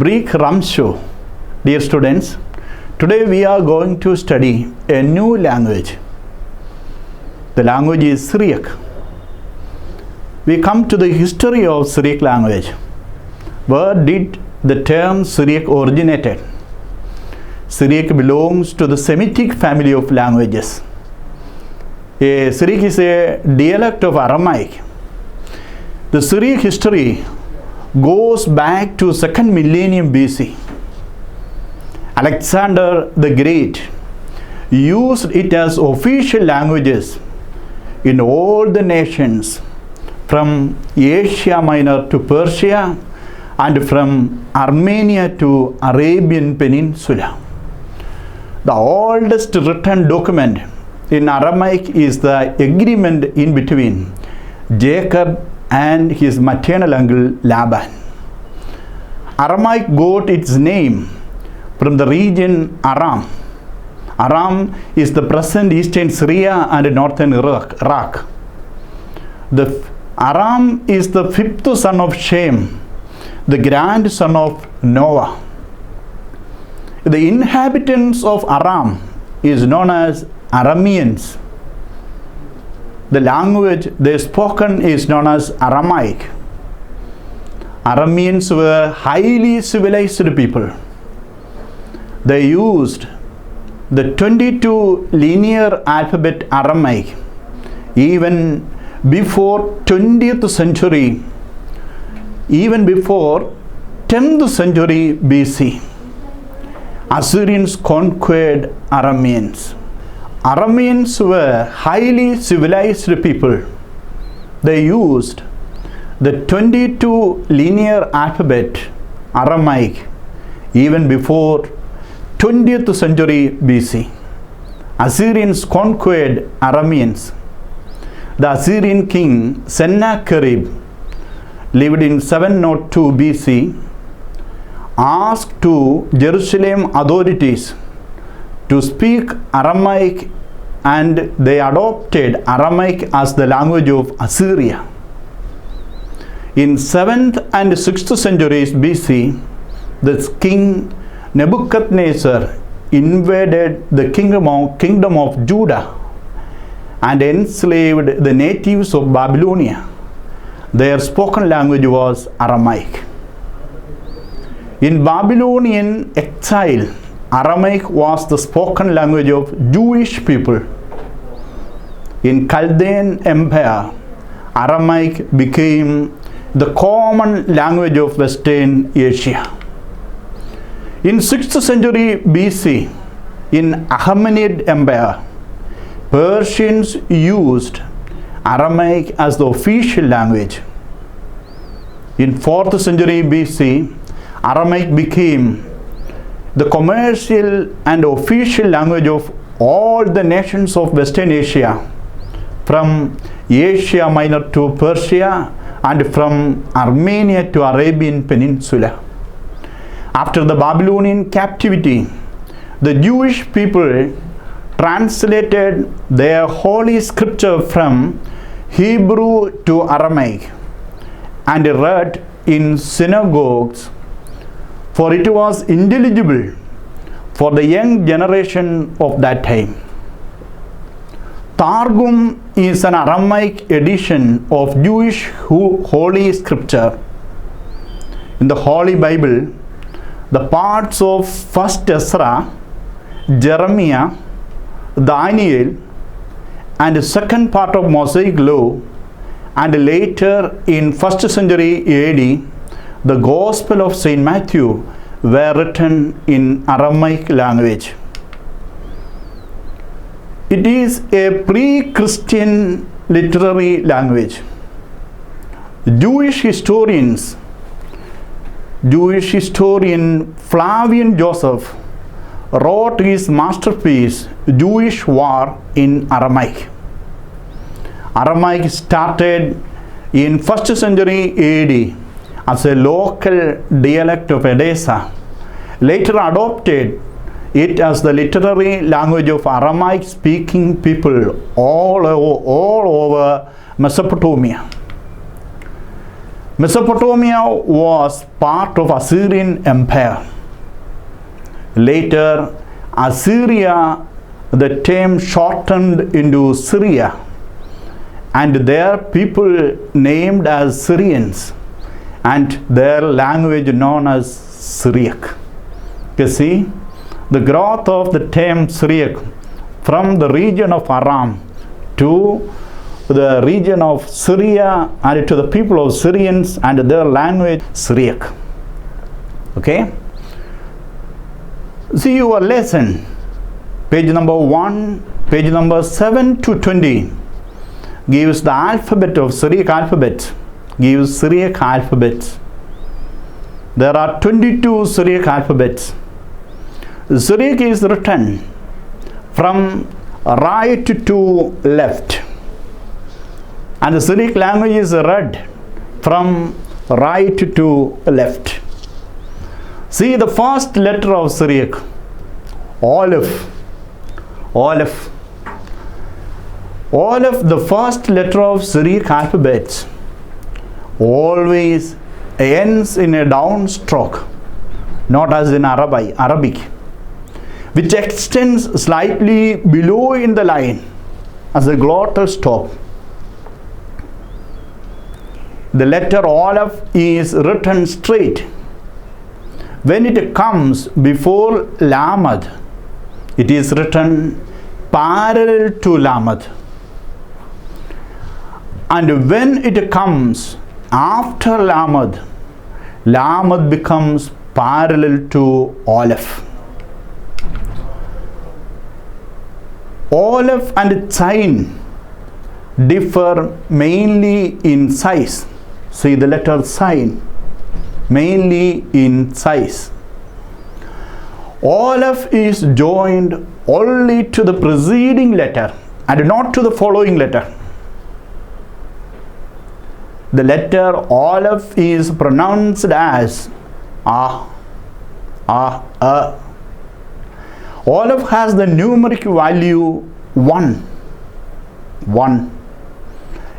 Break Ramshow. Dear students, today we are going to study a new language. The language is Syriac. We come to the history of Syriac language. Where did the term Syriac originated? Syriac belongs to the Semitic family of languages. Syriac is a dialect of Aramaic. The Syriac history goes back to 2nd millennium BC. Alexander the Great used it as official languages in all the nations from Asia Minor to Persia and from Armenia to Arabian Peninsula. The oldest written document in Aramaic is the agreement in between Jacob and his maternal uncle Laban. Aramaic got its name from the region Aram. Aram is the present eastern Syria and northern Iraq. Aram is the 5th son of Shem, the grandson of Noah. The inhabitants of Aram is known as Arameans. The language they spoken is known as Aramaic. Arameans were highly civilized people. They used the 22 linear alphabet Aramaic even before 20th century, even before 10th century BC. Assyrians conquered Arameans. Arameans were highly civilized people. They used the 22 linear alphabet Aramaic even before 20th century BC. Assyrians conquered Arameans. The Assyrian king Sennacherib lived in 702 BC, asked to Jerusalem authorities to speak Aramaic, and they adopted Aramaic as the language of Assyria. In 7th and 6th centuries BC, the king Nebuchadnezzar invaded the kingdom of Judah and enslaved the natives of Babylonia. Their spoken language was Aramaic. In Babylonian exile, Aramaic was the spoken language of Jewish people. In Chaldean Empire, Aramaic became the common language of Western Asia. In 6th century BC, in Achaemenid Empire, Persians used Aramaic as the official language. In 4th century BC, Aramaic became the commercial and official language of all the nations of Western Asia, from Asia Minor to Persia and from Armenia to Arabian Peninsula. After the Babylonian captivity, the Jewish people translated their holy scripture from Hebrew to Aramaic and read in synagogues, for it was intelligible for the young generation of that time. Targum is an Aramaic edition of Jewish holy scripture. In the Holy Bible, the parts of 1st Ezra, Jeremiah, Daniel, and the 2nd part of Mosaic Law, and later in 1st century AD, the Gospel of St. Matthew were written in Aramaic language. It is a pre-Christian literary language. Jewish historian Flavian Joseph wrote his masterpiece Jewish War in Aramaic. Aramaic started in 1st century AD as a local dialect of Edessa, later adopted it as the literary language of Aramaic speaking people all over Mesopotamia. Mesopotamia was part of Assyrian Empire. Later, Assyria, the term shortened into Syria, and their people named as Syrians, and their language known as Syriac. You see, the growth of the term Syriac from the region of Aram to the region of Syria and to the people of Syrians and their language Syriac. Okay? See your lesson, page number 1, page number 7 to 20 gives the alphabet of Syriac alphabet, gives Syriac alphabets. There are 22 Syriac alphabets. Syriac is written from right to left, and the Syriac language is read from right to left. See the first letter of Syriac, Aleph. Aleph. Aleph, the first letter of Syriac alphabet, always ends in a downstroke, not as in Arabic, which extends slightly below in the line as a glottal stop. The letter Aleph is written straight. When it comes before Lamed, it is written parallel to Lamed. And when it comes after Lamed, Lamed becomes parallel to Aleph. Aleph and Sine differ mainly in size. See the letter Sine, mainly in size. Aleph is joined only to the preceding letter and not to the following letter. The letter Aleph is pronounced as A. Aleph has the numeric value 1.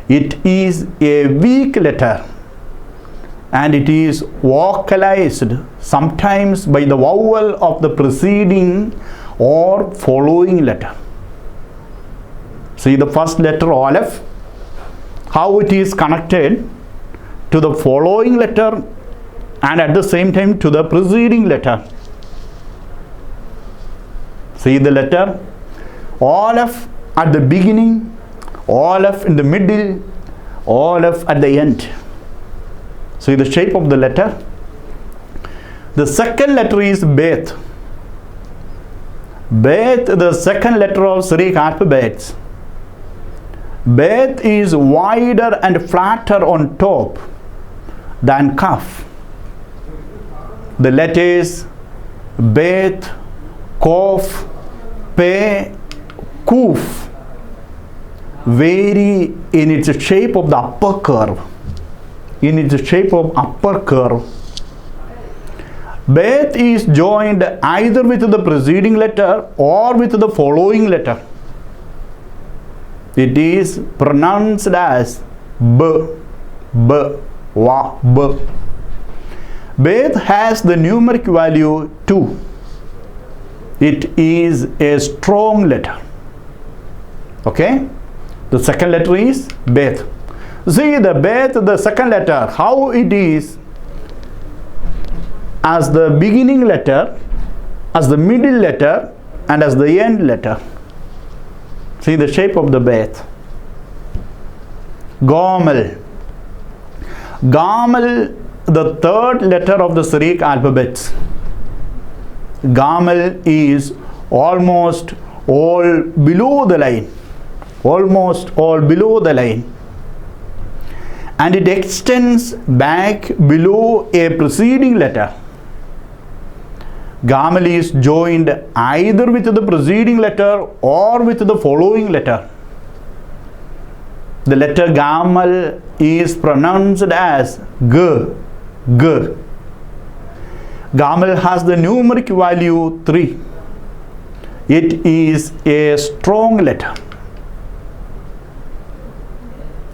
It is a weak letter, and it is vocalized sometimes by the vowel of the preceding or following letter. See the first letter Aleph, how it is connected to the following letter and at the same time to the preceding letter. See the letter Aleph at the beginning, Aleph in the middle, Aleph at the end. See the shape of the letter. The second letter is Bet. Bet, the second letter of Syriac alphabets. Bet is wider and flatter on top than Kaf. The letters Bet, Kof, Pe, Kuf vary in its shape of the upper curve. Bet is joined either with the preceding letter or with the following letter. It is pronounced as B. Bet has the numeric value 2. It is a strong letter. Okay? The second letter is Bet. See the Bet, the second letter, how it is as the beginning letter, as the middle letter, and as the end letter. See the shape of the Bet. Gomel. Gomel, the third letter of the Syriac alphabets. Gomel is almost all below the line. And it extends back below a preceding letter. Gomel is joined either with the preceding letter or with the following letter. The letter Gomel is pronounced as G. Gomel has the numeric value 3. It is a strong letter.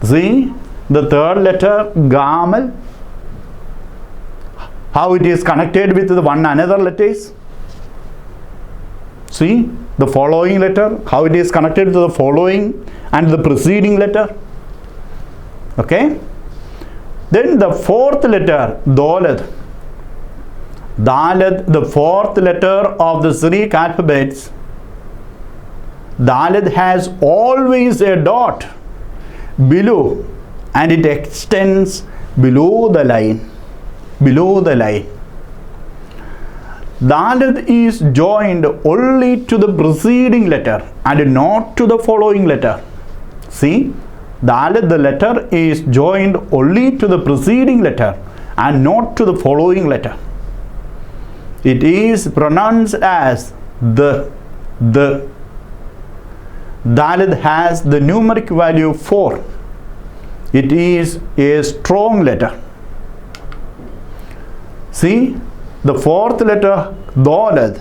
See the third letter Gomel, how it is connected with the one another letters. See the following letter, how it is connected to the following and the preceding letter. Okay. Then the fourth letter, Daled. Daled, the fourth letter of the Syriac alphabets. Daled has always a dot below, and it extends below the line. Below the line. Daled is joined only to the preceding letter and not to the following letter. See, Daled, the letter is joined only to the preceding letter and not to the following letter. It is pronounced as the. Daled has the numeric value 4. It is a strong letter. See the fourth letter, Daled,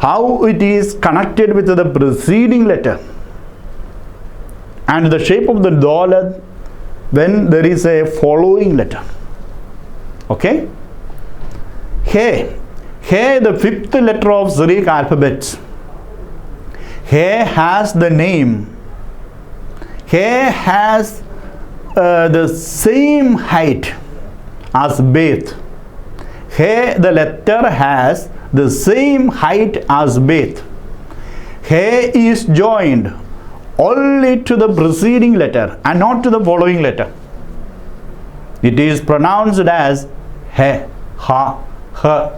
how it is connected with the preceding letter, and the shape of the Daled when there is a following letter. Okay. He, the fifth letter of Syriac alphabets. He has the name. He has the same height as Beth. He, the letter, has the same height as Beth. He is joined only to the preceding letter and not to the following letter. It is pronounced as he, ha, h.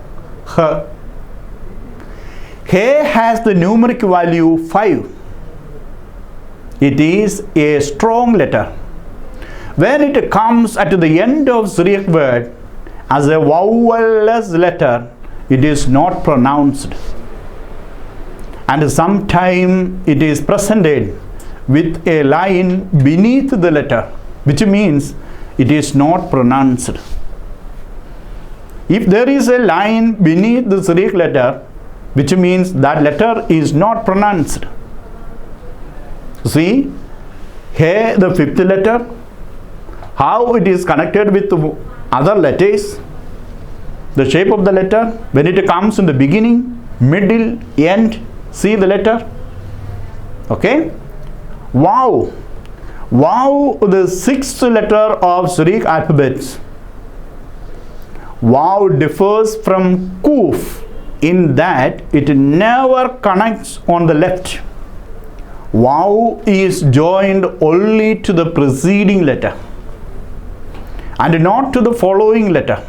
He has the numeric value 5. It is a strong letter. When it comes at the end of Syriac word as a vowelless letter, it is not pronounced. And sometimes it is presented with a line beneath the letter, which means it is not pronounced. If there is a line beneath the Syriac letter, which means that letter is not pronounced. See, here the fifth letter, how it is connected with the other letters. The shape of the letter, when it comes in the beginning, middle, end, see the letter. Okay. Wow, the sixth letter of Syriac alphabets. Wow differs from Kuf in that it never connects on the left. Wow is joined only to the preceding letter and not to the following letter.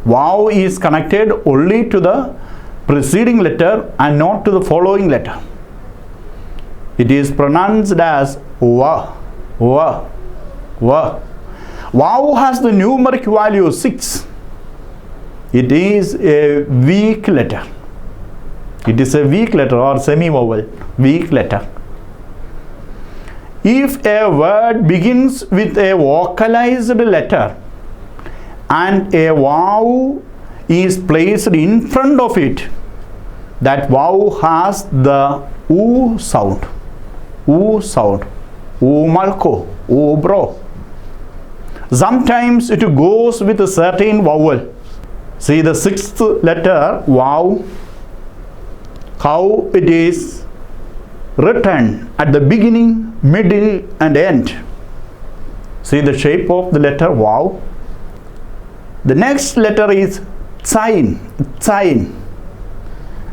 Wow is connected only to the preceding letter and not to the following letter. It is pronounced as wa. Wow has the numeric value 6. It is a weak letter. It is a weak letter or semi-vowel, weak letter. If a word begins with a vocalized letter and a vowel is placed in front of it, that vowel has the oo sound. Oo sound. Oo malko. Oo bro. Sometimes it goes with a certain vowel. See the sixth letter, wow, how it is written at the beginning, middle and end. See the shape of the letter wow. The next letter is Sine.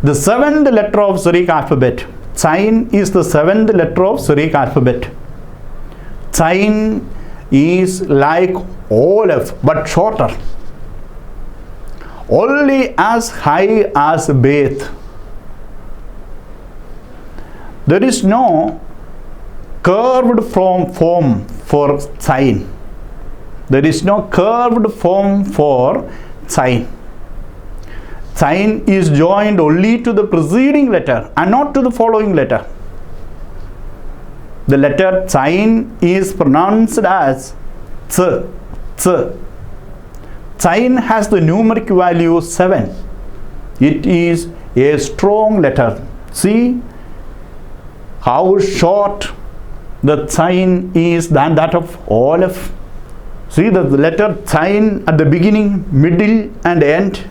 The seventh letter of Syriac alphabet. Sine is the seventh letter of Syriac alphabet. Sine is like Aleph but shorter. Only as high as Beth. There is no curved form for Sine. There is no curved form for Sine. Sine is joined only to the preceding letter and not to the following letter. The letter Sine is pronounced as ts. Sine has the numeric value 7. It is a strong letter. See how short the Sine is than that of Aleph. See the letter Sine at the beginning, middle and end.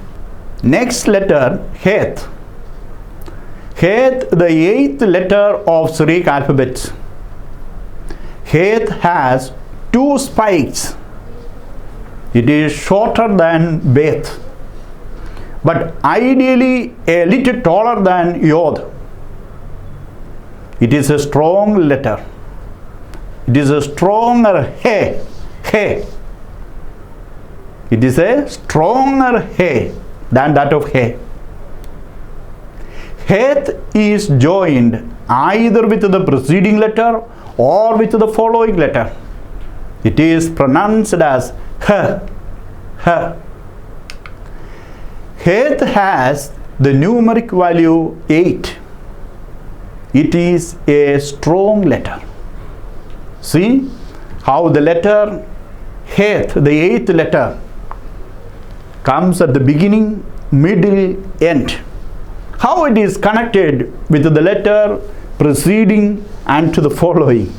Next letter Het. Het, the eighth letter of Syriac alphabet. Het has two spikes. It is shorter than Bet, but ideally a little taller than Yod. It is a strong letter. It is a stronger He. He. It is a stronger He than that of He. Het is joined either with the preceding letter or with the following letter. It is pronounced as H. H. Het has the numeric value 8. It is a strong letter. See how the letter Het, the eighth letter, comes at the beginning, middle, end. How it is connected with the letter preceding and to the following.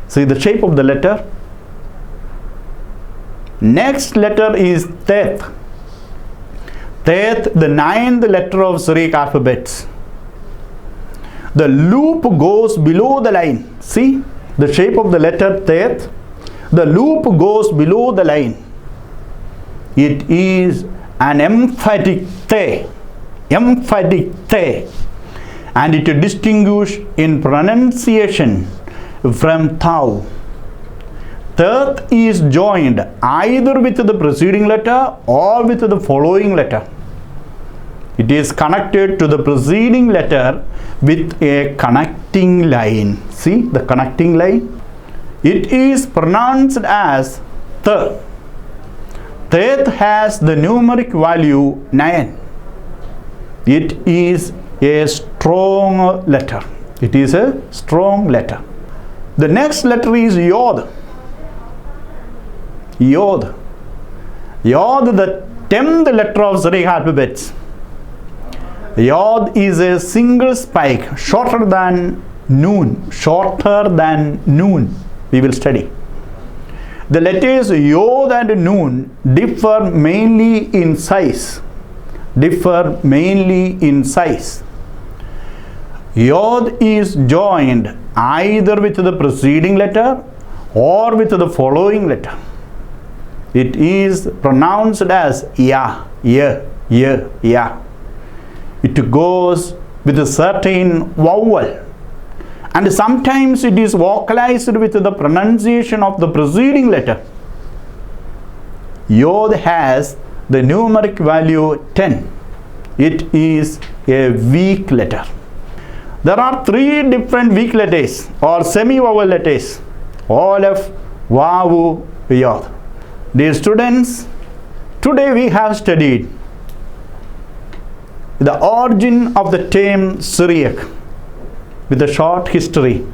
See the shape of the letter. Next letter is Tet. Tet, the ninth letter of Syriac alphabets. The loop goes below the line. See the shape of the letter Tet. The loop goes below the line. It is an emphatic Te. Emphatic Te. And it is distinguished in pronunciation from Tau. Tet is joined either with the preceding letter or with the following letter. It is connected to the preceding letter with a connecting line. See the connecting line? It is pronounced as Th. Tet has the numeric value 9. It is a strong letter. It is a strong letter. The next letter is Yod. Yod. Yod, the 10th letter of Syriac alphabets. Yod is a single spike, shorter than Nun. Shorter than Nun. We will study. The letters Yod and Nun differ mainly in size. Differ mainly in size. Yod is joined either with the preceding letter or with the following letter. It is pronounced as Ya, Ya, Ya, Ya. It goes with a certain vowel, and sometimes it is vocalized with the pronunciation of the preceding letter. Yod has the numeric value 10. It is a weak letter. There are three different weak letters or semi-vowel letters: Aleph, Wawu, Yod. Dear students, today we have studied the origin of the term Syriac with a short history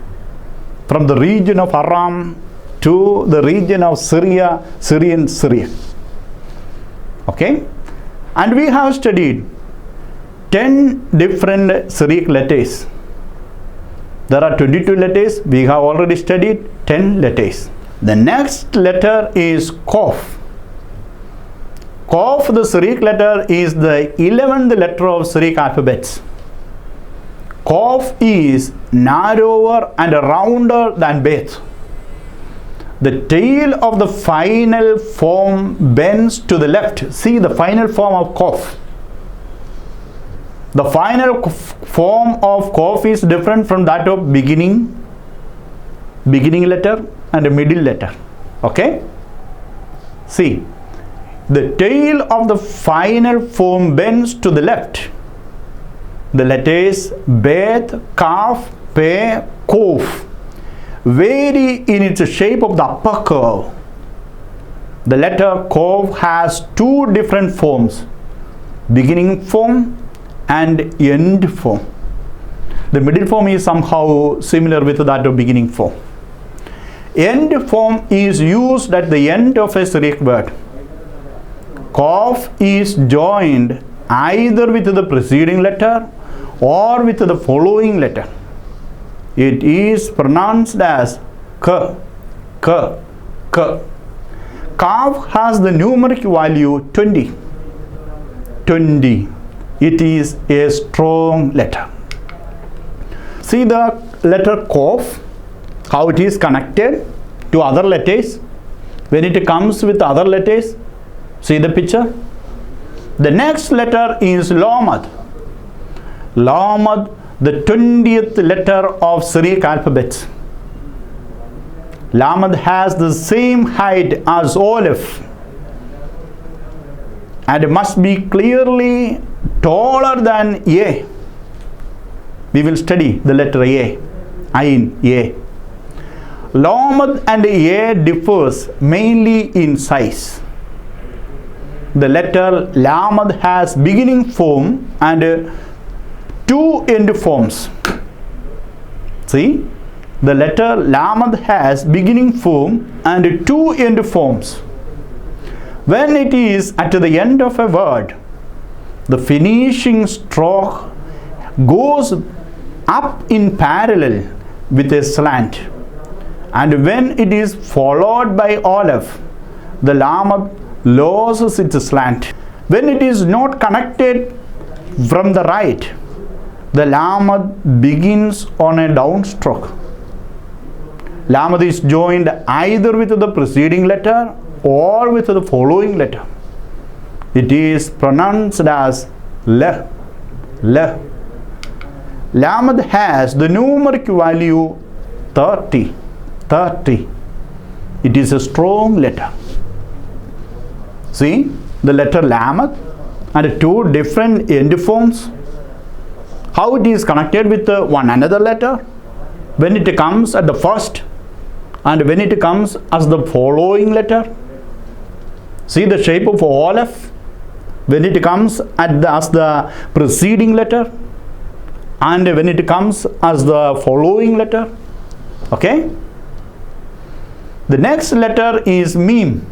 from the region of Aram to the region of Syria, Syrian Syria. Okay? And we have studied 10 different Syriac letters. There are 22 letters. We have already studied 10 letters. The next letter is Qaf. Qaf, the Syriac letter, is the 11th letter of Syriac alphabets. Qaf is narrower and rounder than Bet. The tail of the final form bends to the left. See the final form of Qaf. The final form of Qaf is different from that of beginning letter and middle letter. Okay? See, the tail of the final form bends to the left. The letters Bet, Kaf, Pe, Kof vary in its shape of the upper curve. The letter Kof has two different forms: beginning form and end form. The middle form is somehow similar with that of beginning form. End form is used at the end of a Syriac word. Qaf is joined either with the preceding letter or with the following letter. It is pronounced as K, K, K. Kaf has the numeric value 20. 20. It is a strong letter. See the letter Kaf, how it is connected to other letters. When it comes with other letters, see the picture. The next letter is Lamad. Lamad, the 20th letter of Syriac alphabets. Lamad has the same height as Aleph and must be clearly taller than A. We will study the letter A. Ain, A. Lamad and A differs mainly in size. The letter Lamad has beginning form and two end forms. See, the letter Lamad has beginning form and two end forms. When it is at the end of a word, the finishing stroke goes up in parallel with a slant, and when it is followed by Aleph, the Lamad loses its slant. When it is not connected from the right, the Lamad begins on a downstroke. Lamad is joined either with the preceding letter or with the following letter. It is pronounced as Le. Le. Lamad has the numeric value 30. 30. It is a strong letter. See the letter Lamad and two different end forms. How it is connected with one another letter when it comes at the first and when it comes as the following letter. See the shape of Aleph when it comes as the preceding letter and when it comes as the following letter. Okay. The next letter is Mim.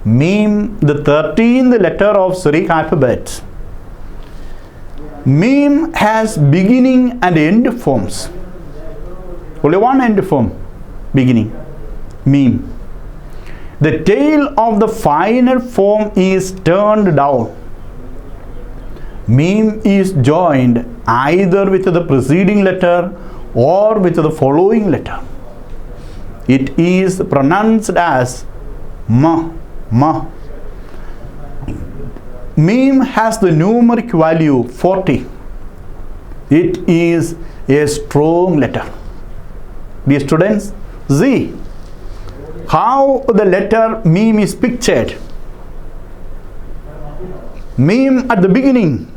Mim, the 13th letter of Syriac alphabet. Mim has beginning and end forms. Only one end form, beginning. Mim. The tail of the final form is turned down. Mim is joined either with the preceding letter or with the following letter. It is pronounced as Ma. Ma. Mim has the numeric value 40. It is a strong letter. Dear students, see how the letter Mim is pictured. Mim at the beginning,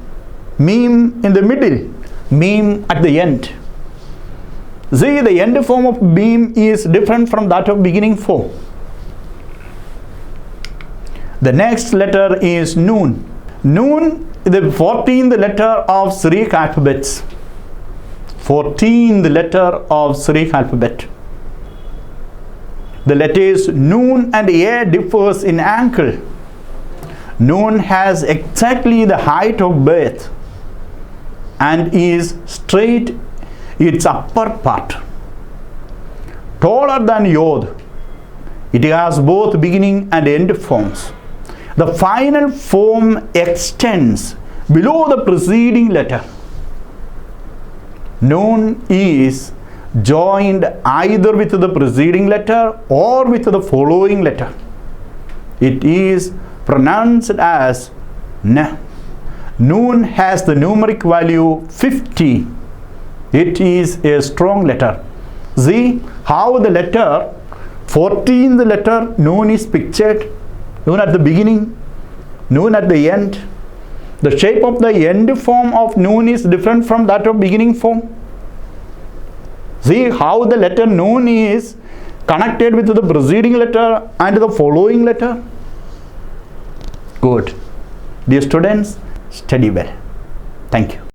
Mim in the middle, Mim at the end. See, the end form of Mim is different from that of beginning form. The next letter is Noon. Noon is the 14th letter of Syriac alphabets. 14th letter of Syriac alphabet. The letters Noon and A differs in angle. Noon has exactly the height of birth and is straight its upper part. Taller than Yod. It has both beginning and end forms. The final form extends below the preceding letter. Noon is joined either with the preceding letter or with the following letter. It is pronounced as Na. Noon has the numeric value 50. It is a strong letter. See how the letter 14th letter Noon is pictured. Noon at the beginning, Noon at the end. The shape of the end form of Noon is different from that of beginning form. See how the letter Noon is connected with the preceding letter and the following letter. Good. Dear students, study well. Thank you.